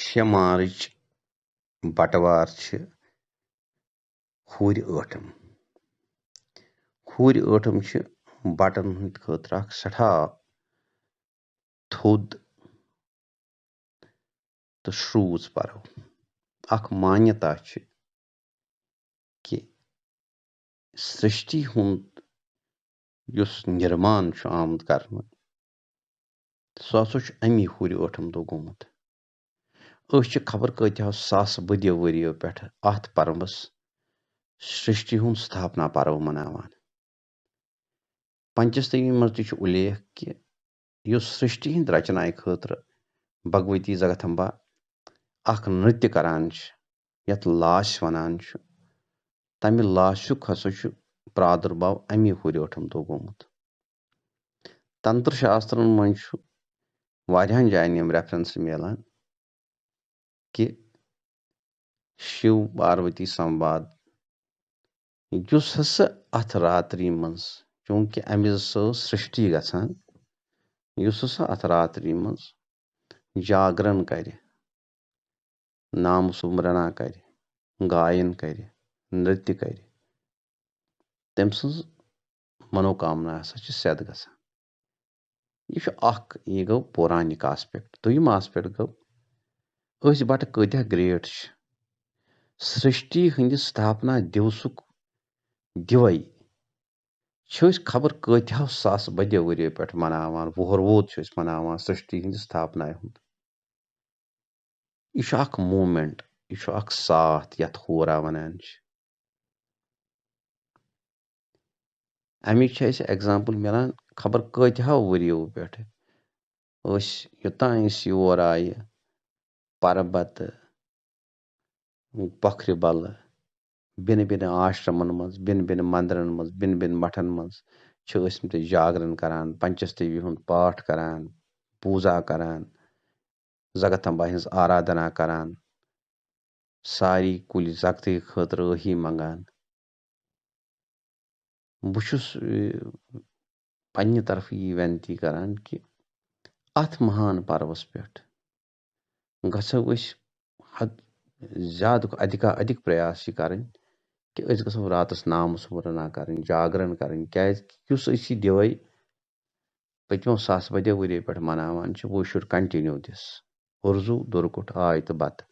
6 مارچ بٹوار چھِ ہورِ ٲٹھم. ہورِ ٲٹھم چھِ بٹن ہٕنٛدِ خٲطرٕ اکھ سٮ۪ٹھاہ تھوٚد تہٕ شروٗژ پرو. اکھ مانیتا چھِ کہِ سرٛشٹی ہُنٛد یُس نِرمان چھُ آمُت کرنہٕ سُہ ہسا چھُ امی ہورِ ٲٹھم دۄہ گوٚمُت. أسۍ چھِ خبر کۭتیاہو ساسہٕ بٔدیو ؤرِیو پٮ۪ٹھ اتھ پربس سرٛشٹی ہُنٛد ستھاپنا پرو مناوان. پنچستمی منٛز تہِ چھُ اُلیکھ کہِ یُس سرٛشٹی ہٕنٛدِ رچنایہِ خٲطرٕ بھگؤتی جگتمبا اکھ نرتیہ کران چھِ یتھ لاش ونان چھُ تمہِ لاشُک ہسا چھُ پرادُرباو امی ہورِ ٲٹھم دۄہ گوٚمُت. تنتر شاسترن منٛز چھُ واریاہن جاین یِم ریفرنس میلان کہِ شِو پاروتی سمواد یُس ہسا اتھ راتری منٛز چوٗنکہِ امہِ سۄ ٲس سرٛشٹی گژھان یُس ہسا اتھ راتری منٛز جاگرن کرِ نام سُمرنا کرِ گاین کرِ نرتیہ کرِ تٔمۍ سٕنٛز منوکامنا ہسا چھِ سیٚد گژھان. یہِ چھُ اکھ یہِ گوٚو پورانِک آسپیکٹ. دوٚیِم آسپیکٹ گوٚو أسۍ بٹہٕ کۭتیاہ گریٹ چھِ. سرٛشٹی ہٕنٛدِ ستھاپنا دِوسُک دِوے چھِ أسۍ خبر کۭتیاہو ساسہٕ بٔدیو ؤرِیو پٮ۪ٹھ مناوان. وُہر ووت چھِ أسۍ مناوان سرٛشٹی ہٕنٛدِ ستھاپنا ہُنٛد. یہِ چھُ اکھ موٗمینٹ، یہِ چھُ اکھ ساتھ یتھ ہورا ونان چھِ. امیِچ چھِ اسہِ ایگزامپل مِلان خبر کۭتیاہو ؤرِیو پٮ۪ٹھ. أسۍ یوٚتانۍ أسۍ یور آیہِ پربتہٕ پۄکھرِ بلہٕ بِنہٕ بِنہٕ آشرمن منٛز بِنہٕ بِنہٕ مندرن منٛز بِنہٕ بِنہٕ مٹھن منٛز چھِ ٲسمٕتۍ جاگرن کران، پنچستوی ہُنٛد پاٹھ کران، پوٗزا کران، جگتمبا ہٕنٛز آرادنا کران، ساری کُلۍ زگتہٕ خٲطرٕ ٲہی منگان. بہٕ چھُس پننہِ طرفہٕ یہِ وینتی کران کہِ اتھ مہان پروس پٮ۪ٹھ گژھو أسۍ زیادٕ ادھِک پریاس یہِ کرٕنۍ کہِ أسۍ گژھو راتس نام سُمرنا کرٕنۍ، جاگرن کرٕنۍ. کیازِ کہِ یُس أسۍ یہِ دِوے پٔتمیو ساسہٕ بٔدیو ؤرِیو پٮ۪ٹھ مناوان چھِ وی شُڈ کنٹِنیو دِس. اُرزوٗ دُرکُٹھ آے تہٕ بتہٕ.